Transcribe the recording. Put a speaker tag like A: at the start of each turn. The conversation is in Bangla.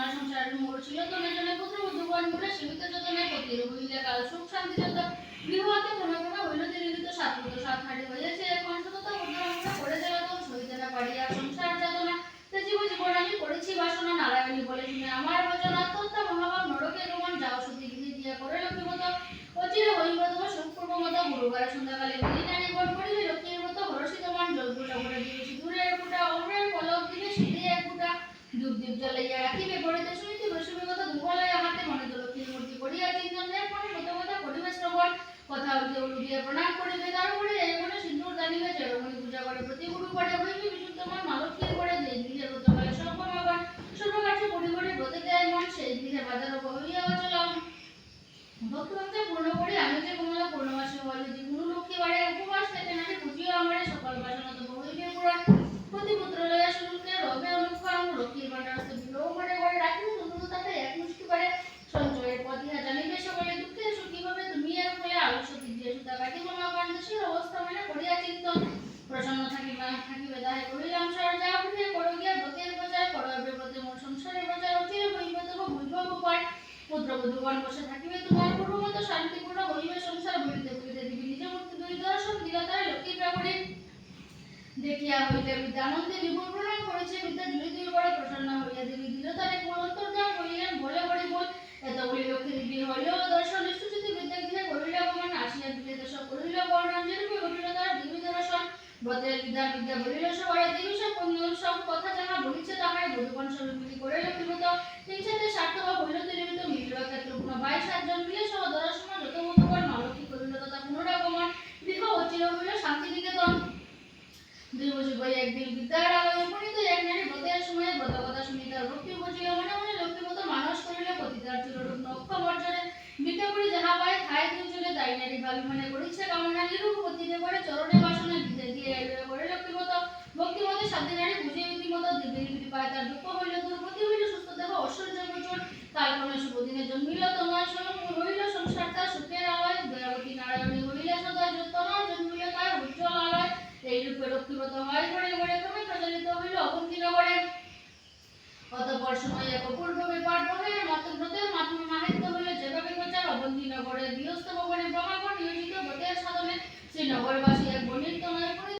A: তোমার সংসারের মোড় ছিল তোমরা জনে পুত্র বুদ্ধগণ বলে সীমিত যতনে পতির হইলে কাল সুখ শান্তি যত গৃহতে ক্রমে ক্রমে হইল তিরিত সাত পুত্র সাত হাড়ি হয়েছে এখন সতত উদ্ধার করে দেওয়া তো সইতে না পারিয়া সংসার যাতনা তে জীবন আমি করেছি বাসনা নারায়ণী বলে শুনে আমার বচন আত্মহত্যা মহাভাব নরকে গমন যাও সতী গৃহে দিয়া করে লক্ষ্মীমত অচির হইব তোমার সুখপূর্ব মত গুরুবার সন্ধ্যাকালে মিলি নারী গণ করিবে লক্ষ্মীর মতো হরষিত মান জলপুটা ভরে দিবে সিঁদুরের ফুটা অমরের পলক দিবে সিঁড়ি এক ফুটা ধূপ দীপ জ্বালাইয়া রাখিবে গড়িতে শুনিতে বৈষ্ণবের কথা দুবলাইয়া হাতে মনে তো লক্ষ্মীর মূর্তি করিয়া চিন্তনের পরে মতো করিবে শ্রবণ কথা হইতে উলুদিয়া প্রণাম করিবে তারপরে এই মনে সিন্দুর দানিবে জড়মণি পূজা করে প্রতি গুরু পড়ে হইবে বিশুদ্ধ মন মালক্ষীর করে যে গৃহে ব্রতকালে সর্বমগন সর্বকার্য পরিবারে ব্রতে দেয় মন সেই গৃহে বাজার হইয়া চলাম ভক্তভক্ত পূর্ণ করে আমি যে কমলা পূর্ণমাসে হইলে দ্বিগুণ লক্ষ্মী বাড়ে উপবাস থেকে নাকি পুজিও আমারে সকাল বাসনা তো হইবে পুরাণ প্রতি পুত্র লয়া শুরুতে রবে অনুক্ষণ লক্ষ্মীর ভাণ্ডারস্থ বিলোহ করে করে রাখিবে তুমি তাতে এক মুষ্টি পারে সঞ্চয়ের পথ ইহা জানিবে সকলে দুঃখে সুখী হবে তুমি এর ফলে আলস্য দিয়ে সুতা কাটিব না দেশের অবস্থা মানে করিয়া চিন্তন প্রসন্ন থাকিবে তাহে করিলাম সর যা উঠে করো গিয়া ব্রতের প্রচার করবে ব্রতে মোর সংসারের প্রচার অচিরে হইবে তবু ভুলব গোপন পুত্র বধূগণ বসে থাকিবে তোমার পূর্বমত শান্তিপূর্ণ হইবে সংসার বলিতে বলিতে দিবি নিজ মূর্তি দুই দর্শন দিলা তার লক্ষ্মী প্রাপরে দেখিয়া হইলে বিদ্যা আনন্দে বিপুল প্রণাম করেছে বিদ্যা দুই দুই করে প্রসন্ন হইয়া দেবী দিল তারে কোন অন্তর্ধান হইলেন বলে বলে বল এত বলি লক্ষ্মী দেবী হইল দর্শন ইষ্টচিতি বিদ্যা গৃহে করিল গমন আসিয়া দিলে দর্শন করিল বর্ণাঞ্জলি রূপে ঘটিল তার দেবী দর্শন ব্রতের বিদ্যা বিদ্যা বলিল সবাই দেবী সব কথা যাহা বলিছে তাহাই বধূগণ সবে মিলি করে লক্ষ্মীমত হিংসাতে স্বার্থভাব হইল তিরমিত মিলিল ক্ষেত্র পুনঃ 22 জন মিলে সহ দর্শন যত বধূগণ মালকী করিল তথা পুনরাগমন গৃহ অচির হইল শান্তি নিকেতন দুই বছর বই একদিন বিদ্যার আলোয় উপনীত এক নারী ব্রতের সময়ে ব্রত কথা শুনি তার ভক্তি বুঝিল মনে মনে লক্ষ্মীমত মানস করিল পতিতার চিররূপ নক্ষ বর্জনে বিদ্যা করি যাহা পায় খায় দুজনে দায়ী নারী ভাবিমানে করিছে কামনা নিরূপ পতিতে করে চরণে বাসনে দিতে দিয়ে করে লক্ষ্মীমত ভক্তিমতে শান্তি নারী বুঝে রীতিমত দেবীর কৃপায় তার দুঃখ হইল দুর্গতি হইল সুস্থ দেহ ঐশ্বর্য প্রচুর কালক্রমে শুভদিনে জন্মিল তোমার স্বয়ং হইল সংসার তার সুখের আলয় দয়াবতী নারায়ণী হইলে সদা যত্না জন্মিল তার উজ্জ্বল আলয় এই রূপে লক্ষ্মীমত হয় করে করে ক্রমে প্রচারিত হইল অবন্তী নগরে অতঃপর সময় এক অপূর্ব ব্যাপার বহে ব্রতের মাধ্যমে মাহাত্ম্য হইল যেভাবে প্রচার অবন্তী নগরে গৃহস্থ ভবনে ব্রহ্মাগণ নিয়োজিত ব্রতের সাধনে শ্রী নগরবাসী